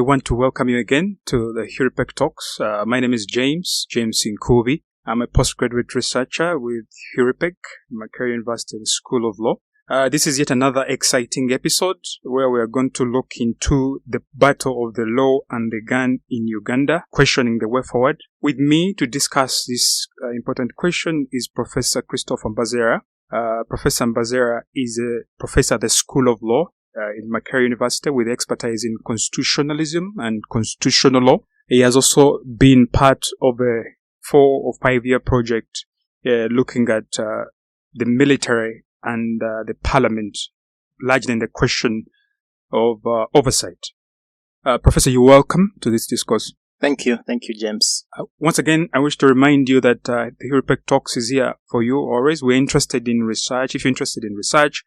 want to welcome you again to the HURIPEC Talks. My name is James Nkubi. I'm a postgraduate researcher with HURIPEC, Makerere University School of Law. This is yet another exciting episode where we are going to look into the battle of the law and the gun in Uganda, questioning the way forward. With me to discuss this important question is Professor Prof. Mbazira. Professor Mbazira is a professor at the School of Law in Makerere University with expertise in constitutionalism and constitutional law. He has also been part of a 4 or 5 year project looking at the military and the parliament, largely in the question of oversight. Professor, you're welcome to this discourse. Thank you, James. Once again, I wish to remind you that the HURIPEC Talks is here for you always. We're interested in research. If you're interested in research,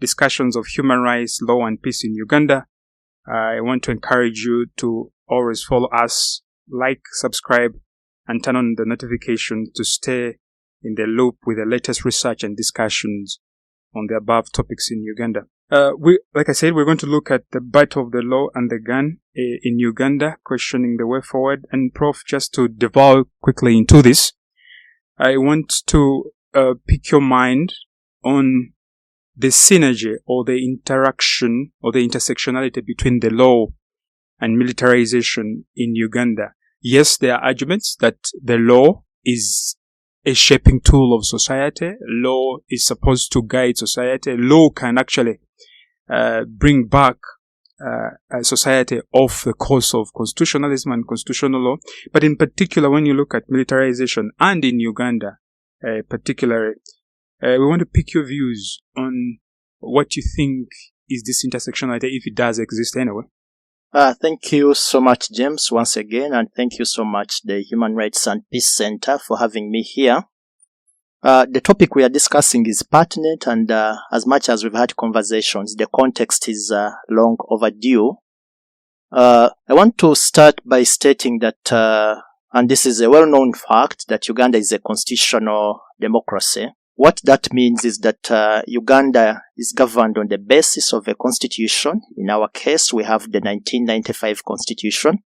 discussions of human rights, law, and peace in Uganda, I want to encourage you to always follow us, like, subscribe, and turn on the notification to stay in the loop with the latest research and discussions on the above topics in Uganda. Like I said, we're going to look at the battle of the law and the gun in Uganda, questioning the way forward. And Prof, just to delve quickly into this, I want to pick your mind on the synergy or the interaction or the intersectionality between the law and militarization in Uganda. Yes, there are arguments that the law is a shaping tool of society. Law is supposed to guide society. Law can actually bring back a society off the course of constitutionalism and constitutional law. But in particular, when you look at militarization and in Uganda particularly, we want to pick your views on what you think is this intersectionality, if it does exist anyway. Thank you so much, James, once again, and thank you so much, the Human Rights and Peace Center, for having me here. The topic we are discussing is pertinent, and as much as we've had conversations, the context is long overdue. I want to start by stating that, and this is a well-known fact, that Uganda is a constitutional democracy. What that means is that Uganda is governed on the basis of a constitution. In our case, we have the 1995 constitution.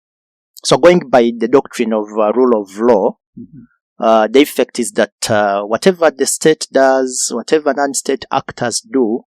So going by the doctrine of rule of law, the effect is that whatever the state does, whatever non-state actors do,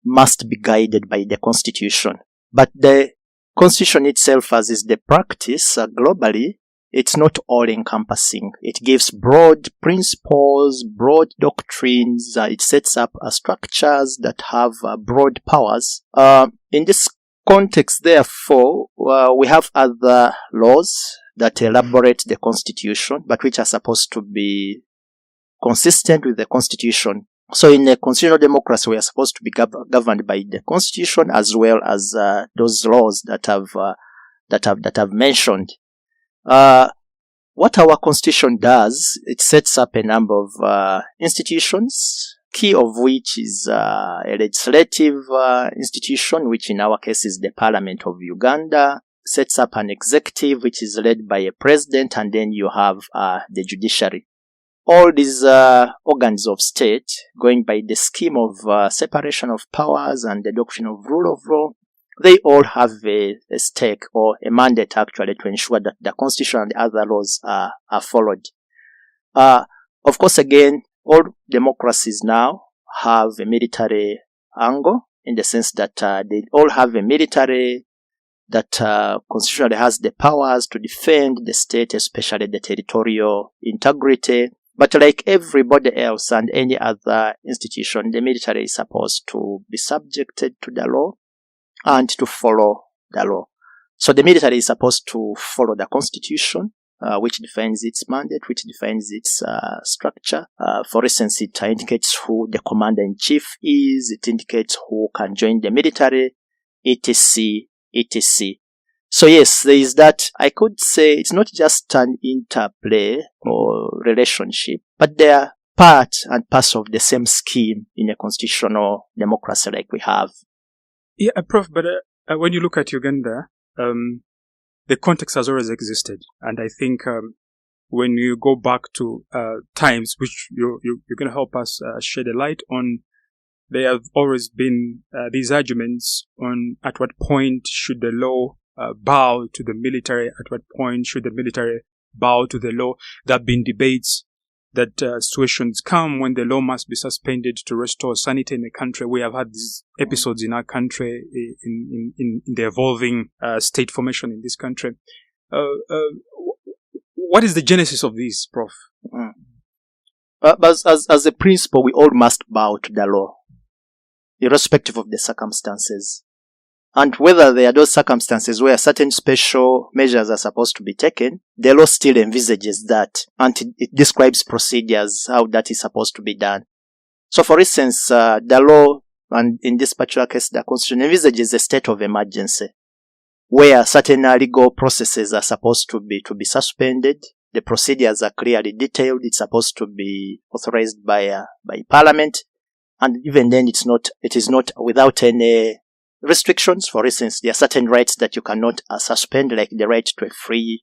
must be guided by the constitution. But the constitution itself, as is the practice globally, it's not all-encompassing. It gives broad principles, broad doctrines. It sets up structures that have broad powers. In this context, therefore, we have other laws that elaborate the constitution, but which are supposed to be consistent with the constitution. So in a constitutional democracy, we are supposed to be governed by the constitution as well as those laws that I've mentioned. What our constitution does, it sets up a number of institutions, key of which is a legislative institution, which in our case is the Parliament of Uganda, sets up an executive, which is led by a president, and then you have the judiciary. All these organs of state, going by the scheme of separation of powers and the doctrine of rule of law, they all have a stake or a mandate actually to ensure that the constitution and the other laws are followed. Of course, again, all democracies now have a military angle in the sense that they all have a military that constitutionally has the powers to defend the state, especially the territorial integrity. But like everybody else and any other institution, the military is supposed to be subjected to the law and to follow the law. So the military is supposed to follow the constitution, which defines its mandate, which defines its structure. For instance, it indicates who the commander-in-chief is, it indicates who can join the military, etc., etc. So yes, there is that. I could say it's not just an interplay or relationship, but they are part and parcel of the same scheme in a constitutional democracy like we have. Yeah, Prof, but when you look at Uganda, the context has always existed. And I think when you go back to times, which you're going to help us shed a light on, there have always been these arguments on at what point should the law bow to the military? At what point should the military bow to the law? There have been debates that situations come when the law must be suspended to restore sanity in a country. We have had these episodes in our country, in the evolving state formation in this country. What is the genesis of this, Prof? As a principle, we all must bow to the law, irrespective of the circumstances. And whether there are those circumstances where certain special measures are supposed to be taken, the law still envisages that, and it describes procedures, how that is supposed to be done. So, for instance, the law, and in this particular case, the Constitution envisages a state of emergency, where certain legal processes are supposed to be suspended. The procedures are clearly detailed. It's supposed to be authorized by Parliament, and even then, it is not without any restrictions. For instance, there are certain rights that you cannot suspend, like the right to a free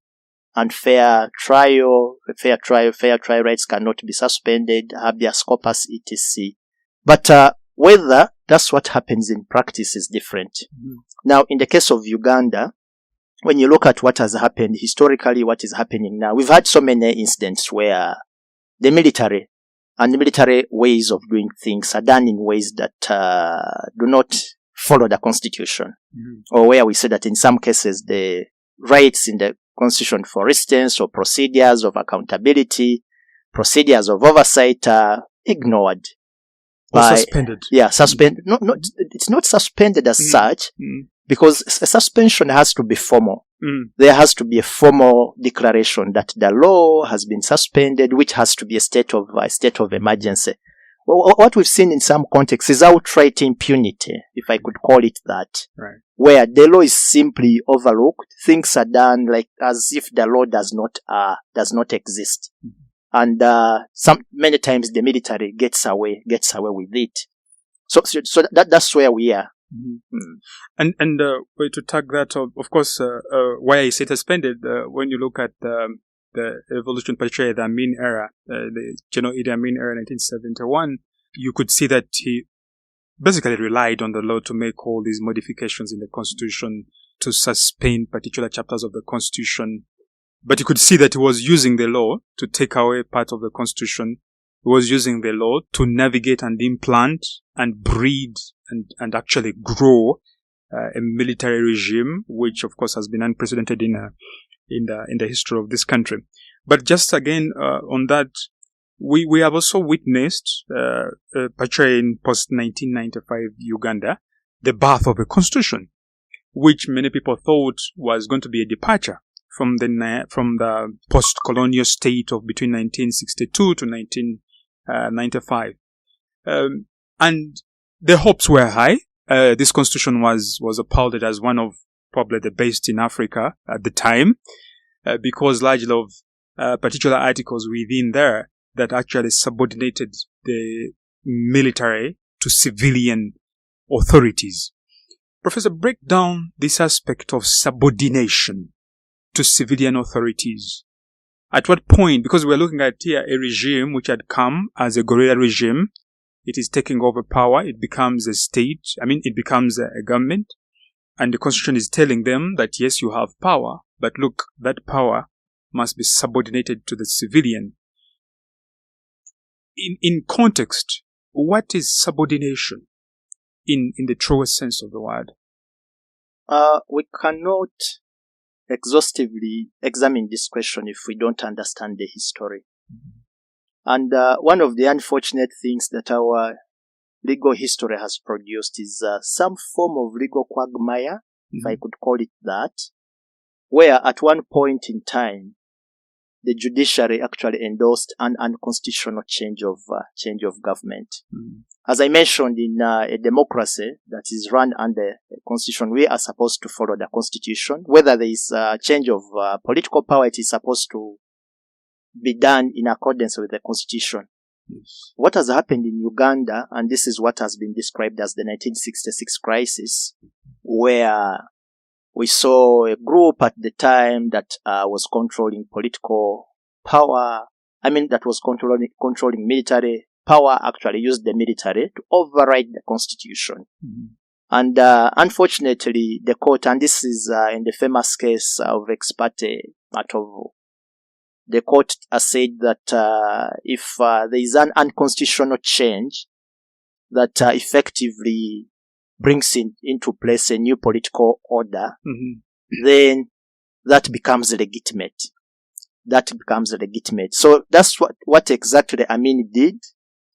and fair trial. Fair trial rights cannot be suspended, habeas corpus, etc. But whether that's what happens in practice is different. Now, in the case of Uganda, when you look at what has happened historically, what is happening now, we've had so many incidents where the military and the military ways of doing things are done in ways that do not follow the Constitution, or where we say that in some cases the rights in the Constitution, for instance, or procedures of accountability, procedures of oversight are ignored. Or suspended. Yeah, suspended. No, it's not suspended as such, because a suspension has to be formal. There has to be a formal declaration that the law has been suspended, which has to be a state of emergency. What we've seen in some contexts is outright impunity, if I could call it that, right, where the law is simply overlooked. Things are done like as if the law does not exist, and many times the military gets away with it. So that's where we are. And to tag that, of course, why I say suspended, when you look at the revolution, particularly the Amin era, the General Idi Amin era, 1971, you could see that he basically relied on the law to make all these modifications in the Constitution, to suspend particular chapters of the Constitution. But you could see that he was using the law to take away part of the Constitution. He was using the law to navigate and implant and breed and actually grow a military regime, which of course has been unprecedented in the history of this country. But just again, on that, we have also witnessed, particularly in post-1995 Uganda, the birth of a constitution, which many people thought was going to be a departure from the post-colonial state of between 1962 to 1995. And the hopes were high. This constitution was applauded as one of probably the best in Africa at the time, because largely of particular articles within there that actually subordinated the military to civilian authorities. Professor, break down this aspect of subordination to civilian authorities. At what point, because we're looking at here a regime which had come as a guerrilla regime, it is taking over power, it becomes a state, it becomes a government, and the Constitution is telling them that yes, you have power, but look, that power must be subordinated to the civilian. In context, what is subordination in the truest sense of the word? We cannot exhaustively examine this question if we don't understand the history. And one of the unfortunate things that our legal history has produced is some form of legal quagmire, if I could call it that, where at one point in time, the judiciary actually endorsed an unconstitutional change of government. As I mentioned, in a democracy that is run under a constitution, we are supposed to follow the constitution. Whether there is a change of political power, it is supposed to be done in accordance with the constitution. Yes. What has happened in Uganda, and this is what has been described as the 1966 crisis, where we saw a group at the time that was controlling political power. That was controlling military power, actually used the military to override the constitution. And unfortunately, the court, and this is in the famous case of ex parte Matovu, the court has said that if there is an unconstitutional change that effectively brings into place a new political order, then that becomes legitimate. So that's what exactly Amin did.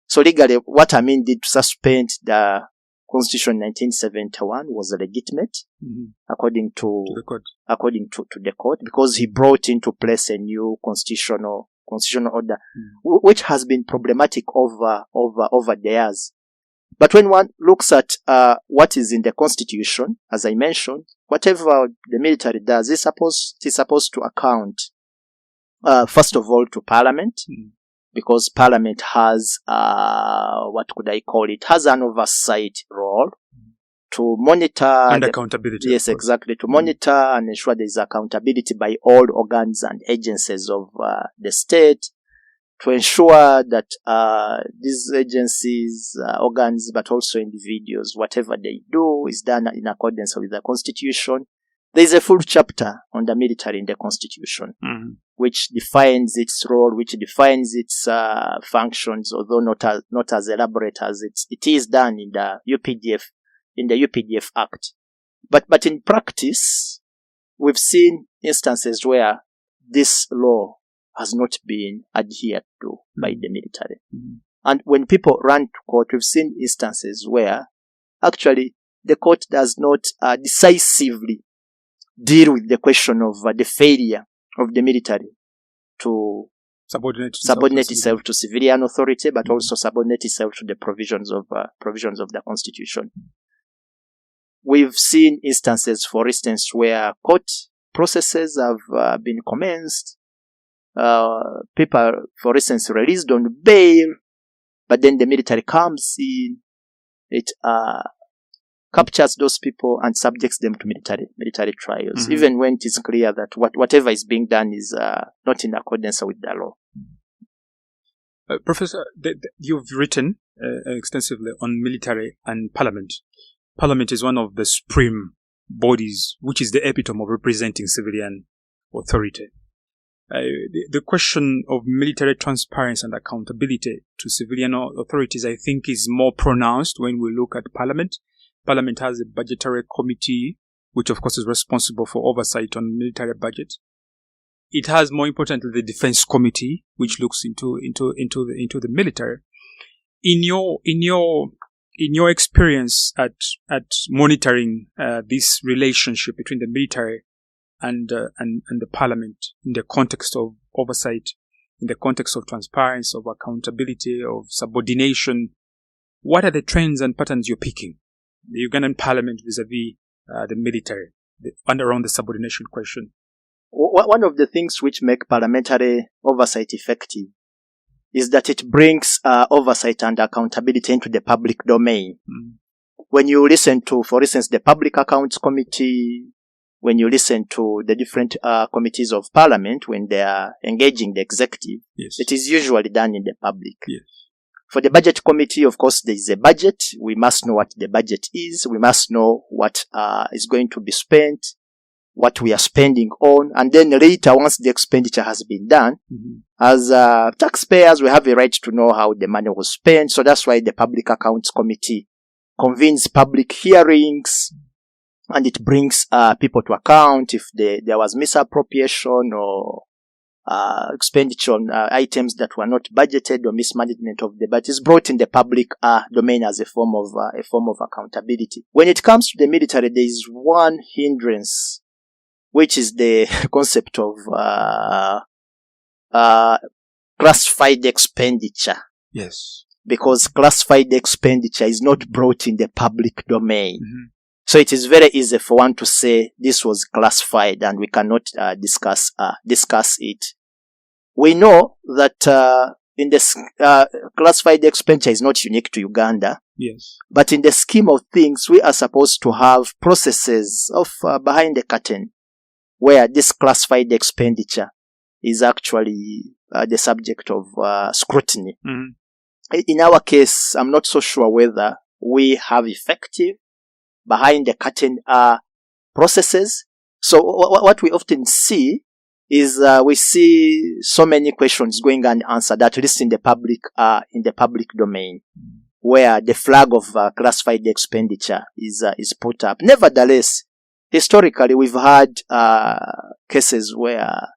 So legally, what Amin did to suspend the Constitution 1971 was legitimate, according to the court, because he brought into place a new constitutional order, which has been problematic over the years. But when one looks at what is in the Constitution, as I mentioned, whatever the military does is supposed to account, first of all, to Parliament, because Parliament has has an oversight role to monitor and accountability. Yes, exactly, to monitor and ensure there is accountability by all organs and agencies of the state, to ensure that these agencies, organs, but also individuals, whatever they do is done in accordance with the Constitution. There is a full chapter on the military in the Constitution, which defines its role, which defines its functions, although not as elaborate as it is done in the UPDF Act. But in practice, we've seen instances where this law has not been adhered to by the military. And when people run to court, we've seen instances where actually the court does not decisively deal with the question of the failure of the military to subordinate itself to civilian authority, but also subordinate itself to the provisions of the Constitution. We've seen instances, for instance, where court processes have been commenced, people, for instance, released on bail, but then the military comes in, it captures those people and subjects them to military trials, even when it is clear that whatever is being done is not in accordance with the law. Professor, you've written extensively on military and parliament. Parliament is one of the supreme bodies, which is the epitome of representing civilian authority. The question of military transparency and accountability to civilian authorities, I think, is more pronounced when we look at Parliament. Parliament has a budgetary committee, which of course is responsible for oversight on military budget. It has, more importantly, the defense committee, which looks into the military. In your experience at monitoring this relationship between the military and the Parliament in the context of oversight, in the context of transparency, of accountability, of subordination, what are the trends and patterns you're picking? The Ugandan Parliament vis-a-vis the military, and around the subordination question. One of the things which make parliamentary oversight effective is that it brings oversight and accountability into the public domain. When you listen to, for instance, the Public Accounts Committee, when you listen to the different committees of Parliament, when they are engaging the executive, it is usually done in the public. For the Budget Committee, of course, there is a budget. We must know what the budget is. We must know what is going to be spent, what we are spending on. And then later, once the expenditure has been done, as taxpayers, we have a right to know how the money was spent. So that's why the Public Accounts Committee convenes public hearings, and it brings people to account if there was misappropriation or expenditure on items that were not budgeted or mismanagement of the budget. Is brought in the public domain as a form of accountability. When it comes to the military, there is one hindrance, which is the concept of classified expenditure. Yes. Because classified expenditure is not brought in the public domain. So it is very easy for one to say this was classified and we cannot discuss it. We know that in this classified expenditure is not unique to Uganda. Yes. But in the scheme of things, we are supposed to have processes of behind the curtain where this classified expenditure is actually the subject of scrutiny. In our case, I'm not so sure whether we have effective behind the curtain processes. So what we often see is we see so many questions going unanswered, at least in the public domain, where the flag of classified expenditure is put up. Nevertheless, historically, we've had cases where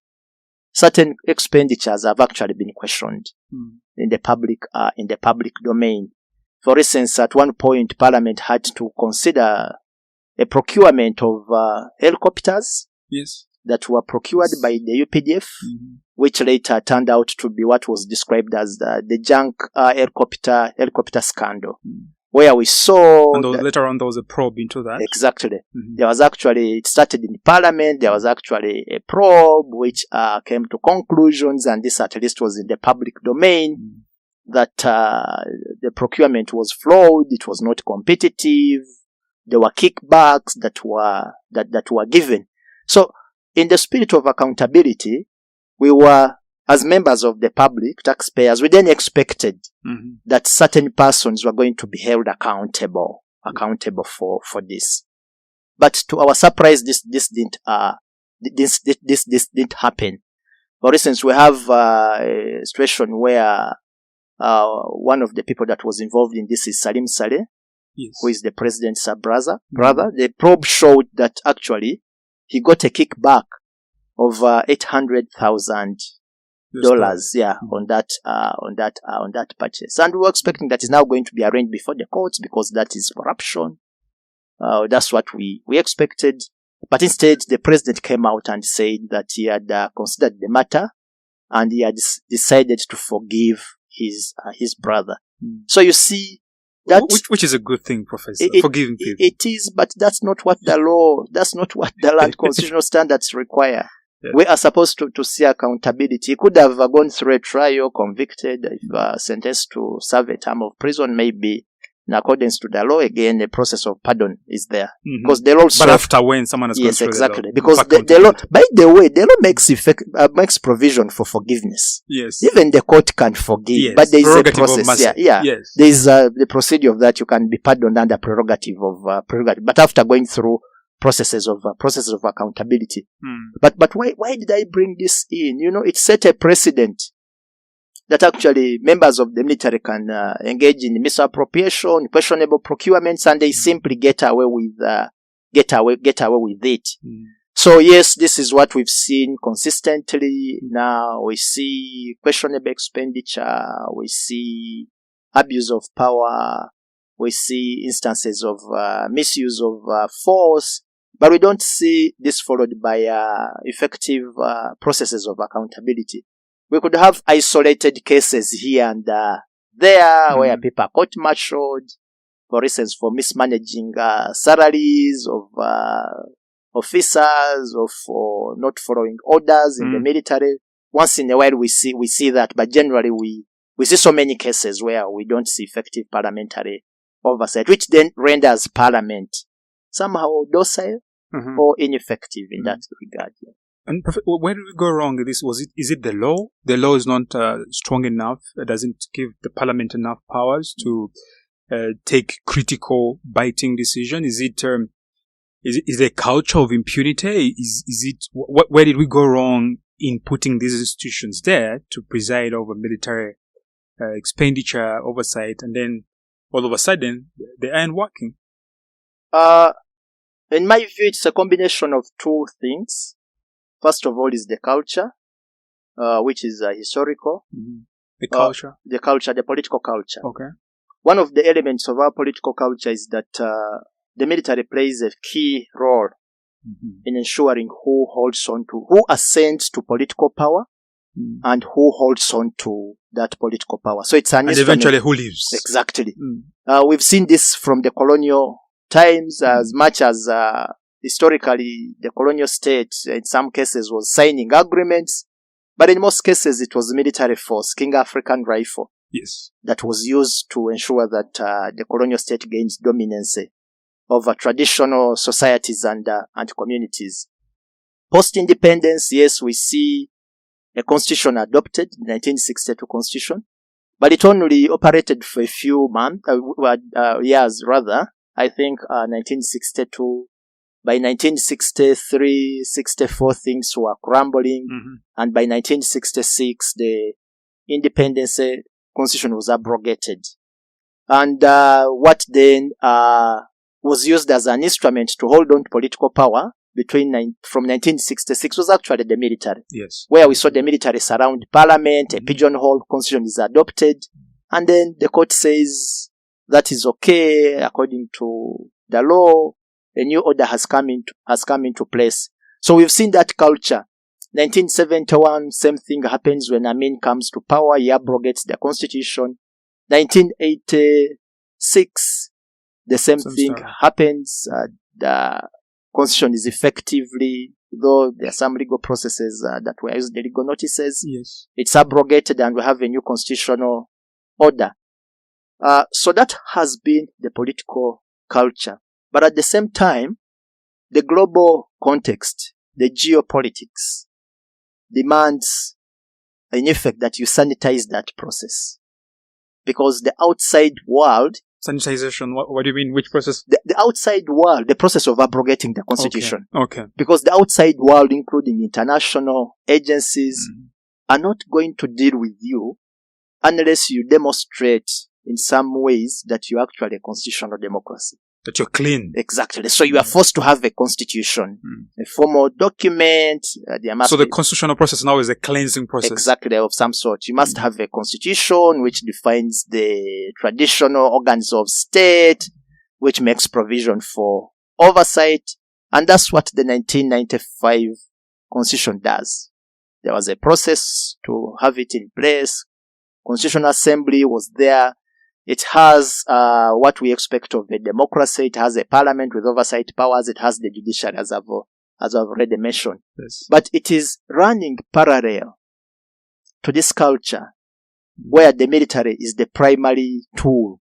certain expenditures have actually been questioned in the public domain. For instance, at one point, Parliament had to consider a procurement of helicopters that were procured by the UPDF, which later turned out to be what was described as the junk helicopter scandal, where we saw... And later on there was a probe into that. Exactly. There was actually, it started in Parliament, there was actually a probe which came to conclusions, and this at least was in the public domain, that the procurement was flawed, it was not competitive, there were kickbacks that were given. So, in the spirit of accountability, we were, as members of the public, taxpayers, we then expected that certain persons were going to be held accountable for this. But to our surprise, this didn't happen. For instance, we have a situation where one of the people that was involved in this is Salim Saleh, who is the president's brother. The probe showed that actually he got a kickback of $800,000 on that purchase, and we were expecting that is now going to be arraigned before the courts because that is corruption. That's what we expected, but instead the president came out and said that he had considered the matter and he had decided to forgive his brother. So you see that, which is a good thing, Professor, forgiving people. It is, but that's not what the law, that's not what the land constitutional standards require. We are supposed to see accountability. He could have gone through a trial, convicted, sentenced to serve a term of prison, maybe in accordance to the law. Again, the process of pardon is there. Because the law but after when someone has gone through exactly. the law. Because the law, by the way, the law makes provision for forgiveness. Yes. Even the court can forgive, but there is a process. Yes. There is the procedure of that. You can be pardoned under prerogative of prerogative, but after going through processes of accountability. But why did I bring this in? You know, it set a precedent that actually members of the military can engage in misappropriation, questionable procurements, and they simply get away with it. So yes, this is what we've seen consistently. Now we see questionable expenditure, we see abuse of power, we see instances of misuse of force, but we don't see this followed by effective processes of accountability. We could have isolated cases here and there where people are court-martialed, for instance, for mismanaging salaries of officers or for not following orders in the military. Once in a while we see that, but generally we see so many cases where we don't see effective parliamentary oversight, which then renders Parliament somehow docile or ineffective in that regard. And where did we go wrong? Is it the law? The law is not strong enough. It doesn't give the Parliament enough powers to take critical, biting decision. Is it a culture of impunity? Where did we go wrong in putting these institutions there to preside over military expenditure oversight, and then all of a sudden they aren't working? In my view, it's a combination of two things. First of all is the culture, which is historical. The culture? The political culture. Okay. One of the elements of our political culture is that the military plays a key role in ensuring who ascends to political power and who holds on to that political power. So it's an and eventually who leaves. Exactly. We've seen this from the colonial times as much as historically the colonial state in some cases was signing agreements, but in most cases it was military force, King African Rifle, that was used to ensure that the colonial state gains dominance over traditional societies and communities. Post-independence, yes, we see a constitution adopted, the 1962 constitution, but it only operated for a few years rather, I think 1962. By 1963, 64, things were crumbling. And by 1966, the independence constitution was abrogated. And what then was used as an instrument to hold on to political power from 1966 was actually the military. Yes. Where we saw the military surround parliament, a pigeonhole constitution is adopted, and then the court says that is okay according to the law. A new order has come into place. So we've seen that culture. 1971, same thing happens when Amin comes to power. He abrogates the constitution. 1986, the same thing happens. The constitution is effectively, though there are some legal processes that were used, the legal notices. Yes. It's abrogated and we have a new constitutional order. So that has been the political culture. But at the same time, the global context, the geopolitics, demands, in effect, that you sanitize that process. Because the outside world... Sanitization, what do you mean? Which process? The outside world, the process of abrogating the constitution. Okay. Because the outside world, including international agencies, are not going to deal with you unless you demonstrate in some ways that you're actually a constitutional democracy. That you're clean. Exactly. So you are forced to have a constitution, a formal document. So the constitutional process now is a cleansing process. Exactly, of some sort. You must have a constitution which defines the traditional organs of state, which makes provision for oversight. And that's what the 1995 constitution does. There was a process to have it in place. Constitutional Assembly was there. It has what we expect of a democracy. It has a parliament with oversight powers. It has the judiciary, as I've already mentioned. Yes. But it is running parallel to this culture where the military is the primary tool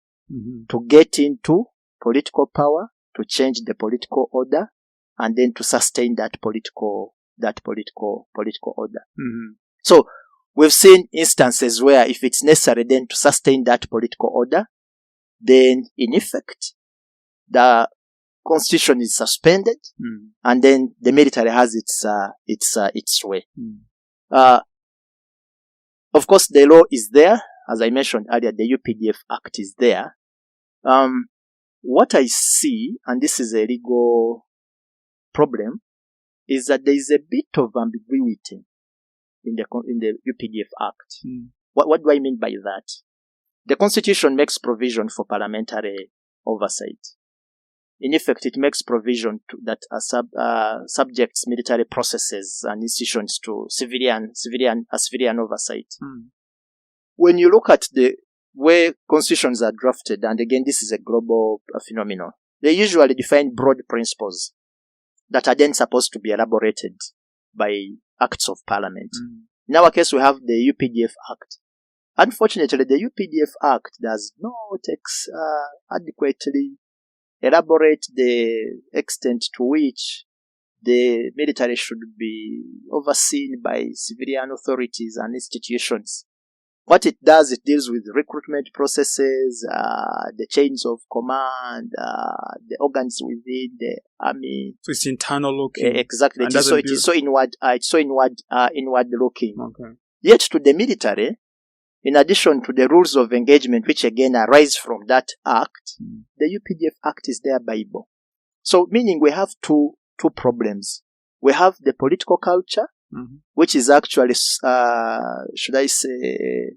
to get into political power, to change the political order, and then to sustain that political order. So we've seen instances where if it's necessary then to sustain that political order, then in effect, the constitution is suspended, and then the military has its way. Of course, the law is there. As I mentioned earlier, the UPDF Act is there. What I see, and this is a legal problem, is that there is a bit of ambiguity in the UPDF Act. What do I mean by that? The Constitution makes provision for parliamentary oversight. In effect, it makes provision that subjects military processes and institutions to civilian oversight. When you look at the way constitutions are drafted, and again, this is a global phenomenon, they usually define broad principles that are then supposed to be elaborated by acts of parliament. In our case, we have the UPDF Act. Unfortunately, the UPDF Act does not adequately elaborate the extent to which the military should be overseen by civilian authorities and institutions. What it does, it deals with recruitment processes, the chains of command, the organs within the army. So it's internal looking. Exactly. It is so inward looking. Okay. Yet to the military, in addition to the rules of engagement, which again arise from that act, the UPDF Act is their Bible. So meaning we have two problems. We have the political culture, which is actually, should I say,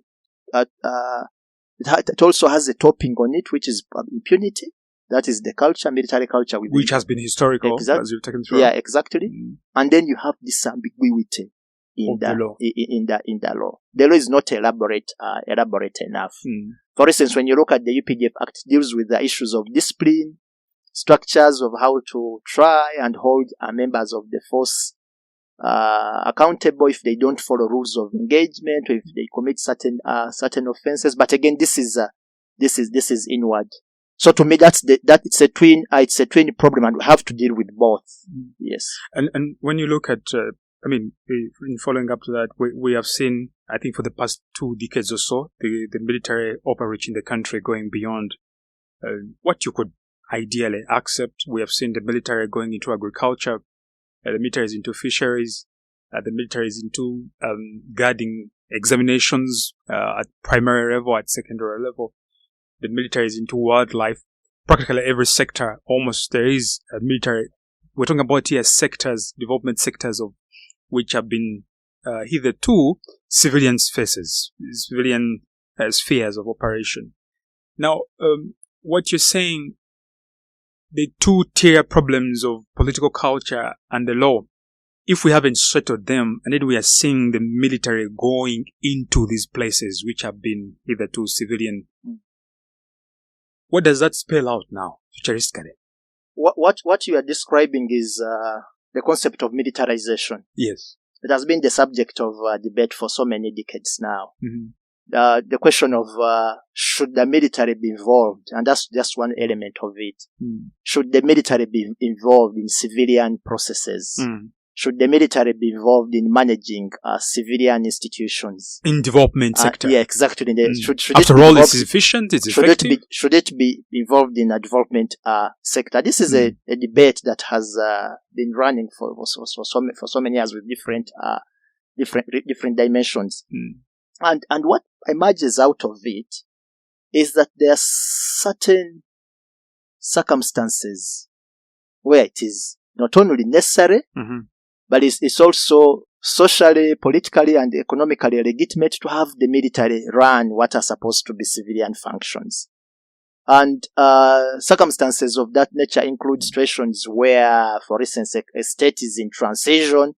it also has a topping on it, which is impunity. That is the culture, military culture. Which has been historical, as you've taken through. Yeah, exactly. And then you have this ambiguity in the law. The law is not elaborate enough. For instance, when you look at the UPDF Act, it deals with the issues of discipline, structures of how to try and hold members of the force accountable if they don't follow rules of engagement or if they commit certain offenses. But again, this is inward. So to me, it's a twin problem, and we have to deal with both. Yes. And when you look at, in following up to that, we have seen, I think for the past 2 decades or so, the military operates in the country going beyond what you could ideally accept. We have seen the military going into agriculture, the military is into fisheries, the military is into guarding examinations at primary level, at secondary level. The military is into wildlife. Practically every sector, almost, there is a military. We're talking about here sectors, development sectors of which have been hitherto civilian spaces, civilian spheres of operation. Now, what you're saying, the two-tier problems of political culture and the law, if we haven't settled them, and then we are seeing the military going into these places which have been hitherto civilian, what does that spell out now, futuristically? What you are describing is the concept of militarization. Yes. It has been the subject of debate for so many decades now. Mm-hmm. The question of should the military be involved, and that's just one element of it. Should the military be involved in civilian processes? Should the military be involved in managing civilian institutions? In development sector. Yeah, exactly. After all, it's efficient, it's effective. Should it be involved in a development sector? This is a debate that has been running for so many years with different dimensions. And what emerges out of it is that there are certain circumstances where it is not only necessary, but it's also socially, politically, and economically legitimate to have the military run what are supposed to be civilian functions. And circumstances of that nature include situations where, for instance, a state is in transition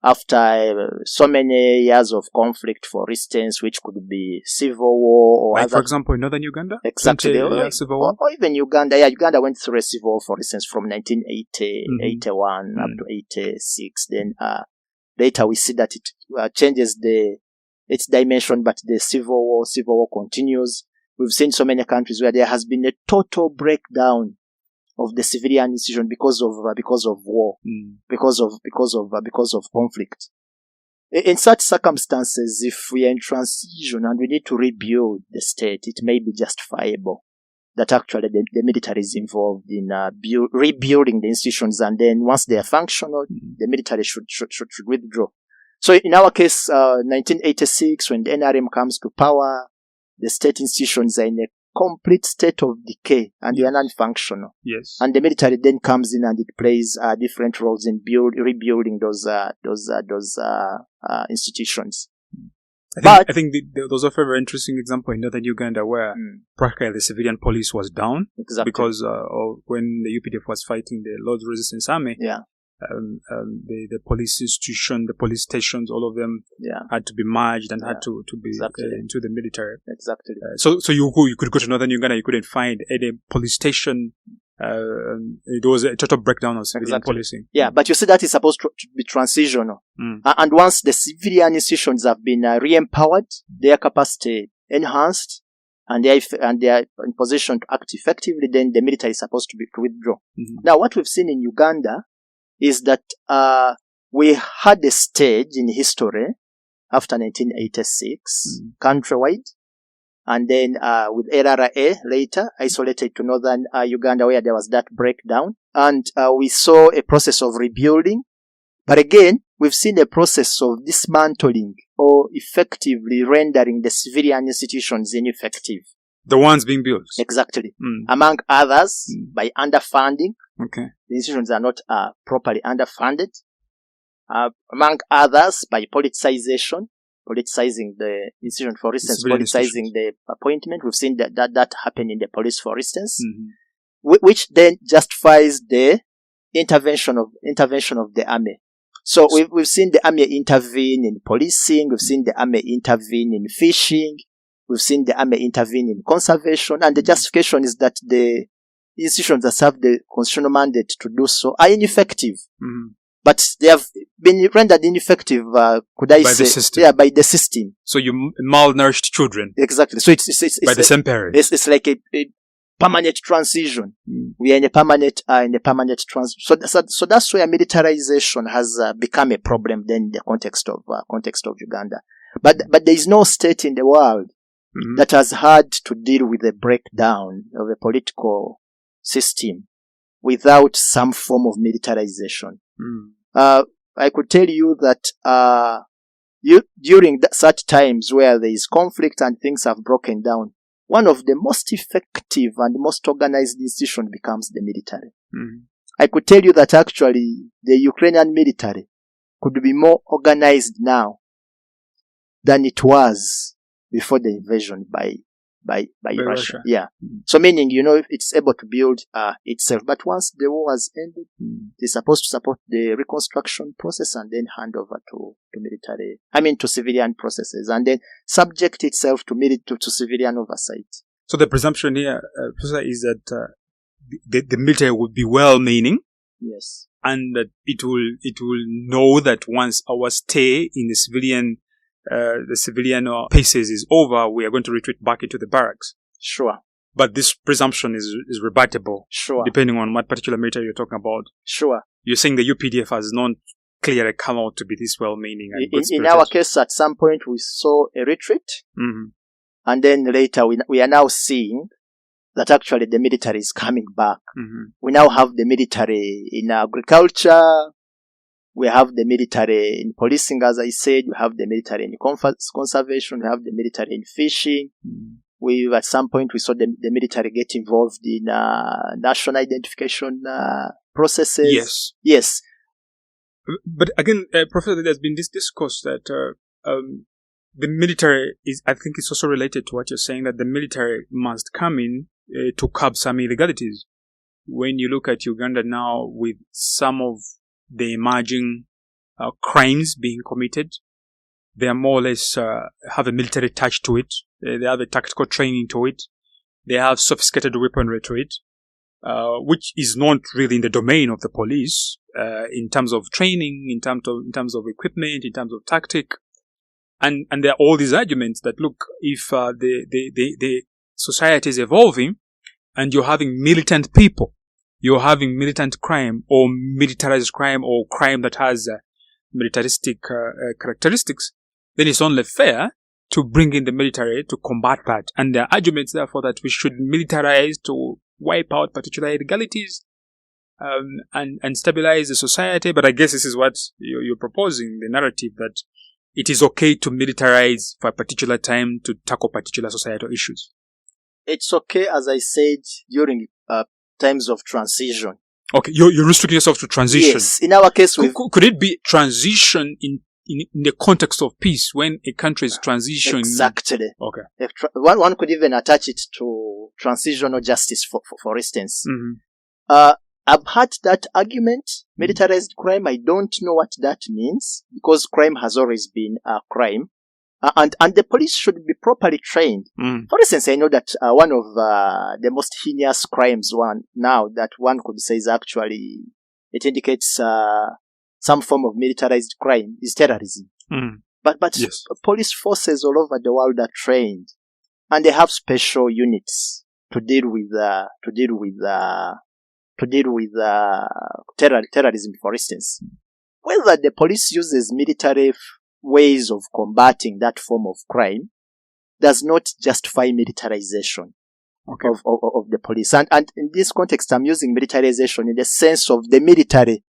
after so many years of conflict, for instance, which could be civil war or like, for example, in northern Uganda? Exactly. Civil war? Or even Uganda. Yeah, Uganda went through a civil war, for instance, from 1980, 81 up to 86. Then later we see that it changes its dimension, but the civil war continues. We've seen so many countries where there has been a total breakdown of the civilian institution because of war, because of conflict. In such circumstances, if we are in transition and we need to rebuild the state, it may be justifiable that actually the military is involved in rebuilding the institutions, and then once they are functional, the military should withdraw. So in our case, 1986, when the NRM comes to power, the state institutions are in a complete state of decay and they are non-functional. Yes. And the military then comes in and it plays different roles in rebuilding those institutions. I think those are a very interesting example in northern Uganda where practically the civilian police was down. Exactly. Because when the UPDF was fighting the Lord's Resistance Army, the police institution, the police stations, all of them had to be merged and had to be into the military. Exactly. So you could go to northern Uganda, you couldn't find any police station. It was a total breakdown of civilian policing. Yeah, but you see that is supposed to be transitional. And once the civilian institutions have been re-empowered, their capacity enhanced, and they are in position to act effectively, then the military is supposed to withdraw. Now, what we've seen in Uganda is that we had a stage in history after 1986, countrywide, and then with LRA later isolated to northern Uganda where there was that breakdown, and we saw a process of rebuilding. But again, we've seen a process of dismantling or effectively rendering the civilian institutions ineffective. The ones being built. Exactly. Among others, by underfunding. Okay. The institutions are not properly underfunded. Among others, by politicizing the institution, for instance, politicizing the appointment. We've seen that happen in the police, for instance, which then justifies the intervention of the army. So we've seen the army intervene in policing. We've seen the army intervene in fishing. We've seen the army intervene in conservation, and the justification is that the institutions that serve the constitutional mandate to do so are ineffective. But they have been rendered ineffective, by the system. Yeah, by the system. So you malnourished children. Exactly. So it's by the same parents. It's like a permanent transition. We are in a permanent transition. So that's where militarization has become a problem then in the context of Uganda. But there is no state in the world that has had to deal with the breakdown of a political system without some form of militarization. I could tell you that during such times where there is conflict and things have broken down, one of the most effective and most organized institutions becomes the military. I could tell you that actually the Ukrainian military could be more organized now than it was before the invasion by Russia. Yeah. So meaning, it's able to build itself. But once the war has ended, it's supposed to support the reconstruction process and then hand over to civilian processes, and then subject itself to civilian oversight. So the presumption here, Professor, is that the military would be well-meaning. Yes. And that it will know that once our stay in the civilian paces is over, we are going to retreat back into the barracks. Sure. But this presumption is rebuttable. Sure. Depending on what particular military you're talking about. Sure. You're saying the UPDF has not clearly come out to be this well-meaning and good-spirited. In our case, at some point, we saw a retreat. And then later, we are now seeing that actually the military is coming back. We now have the military in agriculture. We have the military in policing, as I said. We have the military in conservation. We have the military in fishing. At some point, we saw the military get involved in national identification processes. Yes. But again, Professor, there's been this discourse that the military I think it's also related to what you're saying, that the military must come in to curb some illegalities. When you look at Uganda now, with some of the emerging crimes being committed, they are more or less have a military touch to it. They have a tactical training to it. They have sophisticated weaponry to it, which is not really in the domain of the police in terms of training, in terms of equipment, in terms of tactic. And there are all these arguments that, look, if the society is evolving and you're having militant people, you're having militant crime or militarized crime or crime that has militaristic characteristics, then it's only fair to bring in the military to combat that. And there are arguments, therefore, that we should militarize to wipe out particular illegalities and stabilize the society. But I guess this is what you're proposing, the narrative that it is okay to militarize for a particular time to tackle particular societal issues. It's okay, as I said, during times of transition. Okay, you're restricting yourself to transition. Yes, in our case, could it be transition in the context of peace when a country is transitioning? Exactly. Okay. One could even attach it to transitional justice, for instance. I've had that argument, militarized crime. I don't know what that means, because crime has always been a crime. And the police should be properly trained. For instance, I know that one of the most heinous crimes now that one could say is actually, it indicates some form of militarized crime, is terrorism. But yes, police forces all over the world are trained, and they have special units to deal with terrorism, for instance. Whether the police uses military ways of combating that form of crime does not justify militarization of the police. And in this context, I'm using militarization in the sense of the military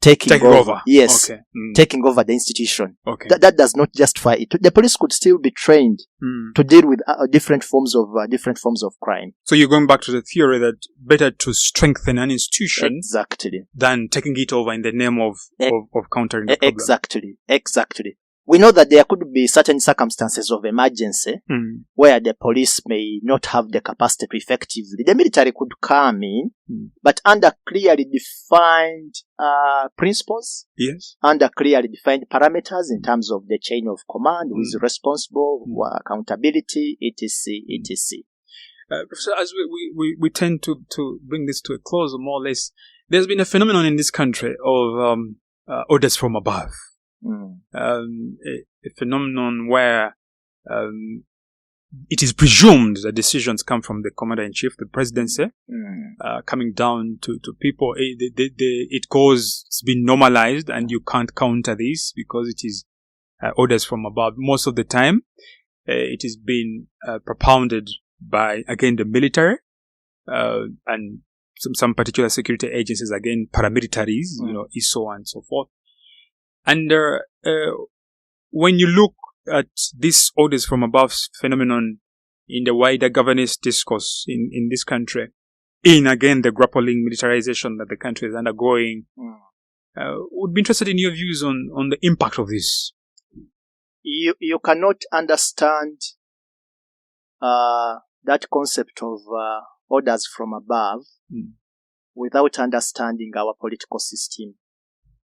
taking over. Yes. Taking over the institution. That does not justify it. The police could still be trained to deal with different forms of crime. So you're going back to the theory that better to strengthen an institution than taking it over in the name of countering the problem. Exactly. We know that there could be certain circumstances of emergency where the police may not have the capacity to effectively. The military could come in, but under clearly defined principles, under clearly defined parameters in terms of the chain of command, who is responsible, accountability, etc. Professor, as we tend to bring this to a close, more or less, there's been a phenomenon in this country of orders from above. A phenomenon where it is presumed that decisions come from the commander-in-chief, the presidency, coming down to people. It's been normalized, and you can't counter this because it is orders from above. Most of the time, it is being propounded by, again, the military. and some particular security agencies, again, paramilitaries, ISO and so forth. And when you look at this orders from above phenomenon in the wider governance discourse in this country, in again the grappling militarization that the country is undergoing, would be interested in your views on the impact of this. You cannot understand that concept of orders from above without understanding our political system,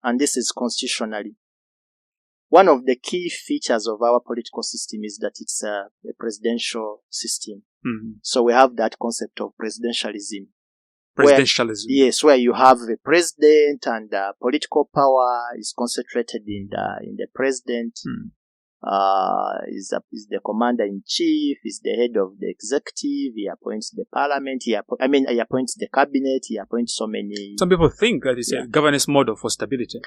and this is constitutionally. One of the key features of our political system is that it's a presidential system. So we have that concept of presidentialism. Presidentialism. Where you have a president and political power is concentrated in the president. Is the commander-in-chief, is the head of the executive, he appoints the parliament, he appoints the cabinet, he appoints so many... Some people think that it's a governance model for stability.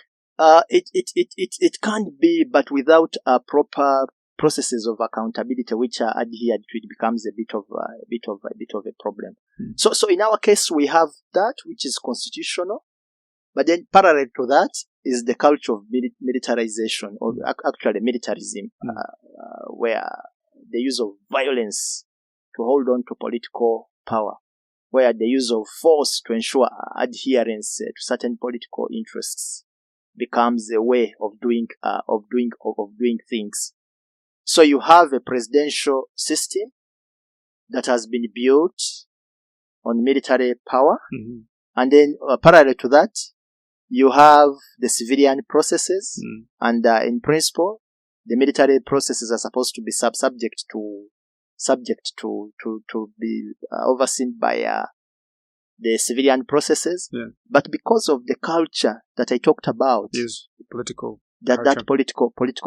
It can't be, but without proper processes of accountability which are adhered to, it becomes a bit of a problem. So in our case, we have that which is constitutional, but then parallel to that is the culture of militarization, or actually militarism, where the use of violence to hold on to political power, where the use of force to ensure adherence to certain political interests becomes a way of doing things. So you have a presidential system that has been built on military power, and then parallel to that, you have the civilian processes, and in principle, the military processes are supposed to be subject to be overseen by the civilian processes. But because of the culture that I talked about, political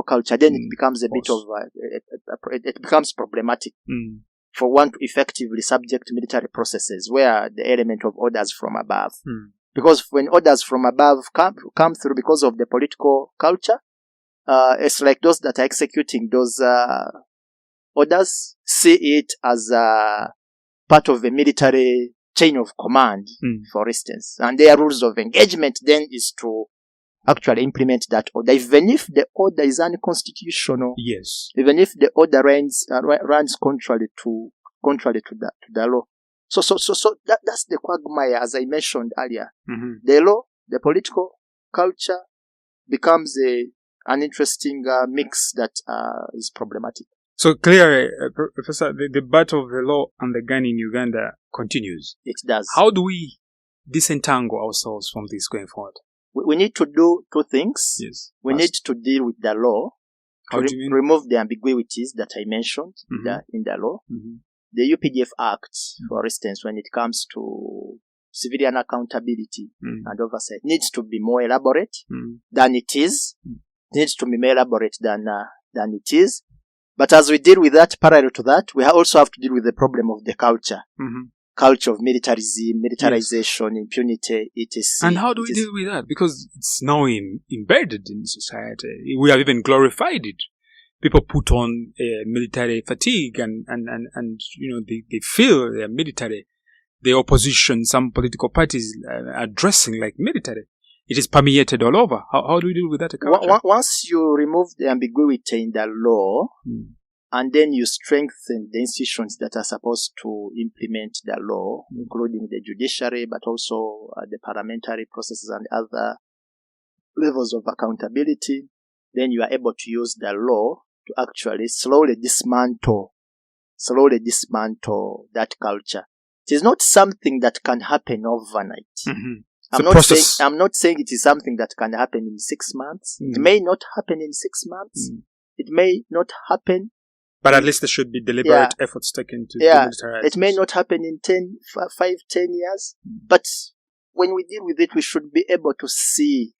culture, then it becomes a bit of it becomes problematic for one to effectively subject military processes where the element of orders from above. Because when orders from above come through because of the political culture, it's like those that are executing those orders see it as part of a military chain of command, for instance. And their rules of engagement then is to actually implement that order, even if the order is unconstitutional. Yes. Even if the order runs contrary to the law. So that's the quagmire, as I mentioned earlier. The law, the political culture becomes an interesting mix that is problematic. So clearly, Professor, the battle of the law and the gun in Uganda continues. It does. How do we disentangle ourselves from this going forward? We need to do two things. Yes. We need to deal with the law, remove the ambiguities that I mentioned in the law. The UPDF Act, for instance, when it comes to civilian accountability and oversight, needs to be more elaborate than it is. Needs to be more elaborate than it is. But as we deal with that, parallel to that, we also have to deal with the problem of the culture. Culture of militarism, militarization, impunity, etc. And how do we deal with that? Because it's now embedded in society. We have even glorified it. People put on military fatigue and they feel they're military. The opposition, some political parties are dressing like military. It is permeated all over. How do we deal with that? Once you remove the ambiguity in the law, and then you strengthen the institutions that are supposed to implement the law, including the judiciary, but also the parliamentary processes and other levels of accountability, then you are able to use the law to actually slowly dismantle that culture. It is not something that can happen overnight. I'm not saying it is something that can happen in 6 months. It may not happen in 6 months. It may not happen. But at least there should be deliberate efforts taken to demilitarize. It may not happen in 5, 10 years. But when we deal with it, we should be able to see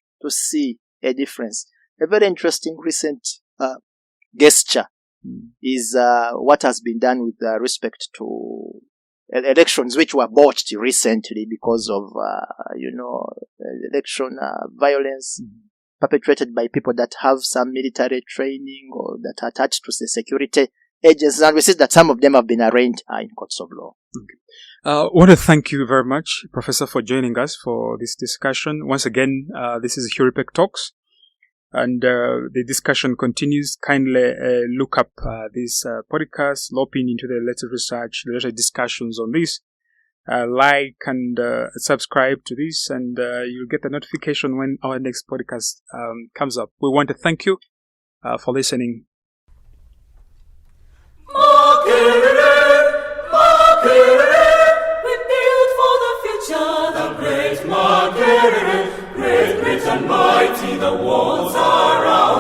a difference. A very interesting recent gesture is what has been done with respect to elections which were botched recently because of election violence perpetrated by people that have some military training or that are attached to the security agencies, and we see that some of them have been arraigned in courts of law. I want to thank you very much, Professor, for joining us for this discussion. Once again, this is HURIPEC Talks, and the discussion continues. Kindly look up this podcast, loping into the latest research, the latest discussions on this. Like and subscribe to this, and you'll get a notification when our next podcast comes up. We want to thank you for listening. Makerere, Makerere, we build for the future, the great Makerere, great, great and mighty, the walls are ours.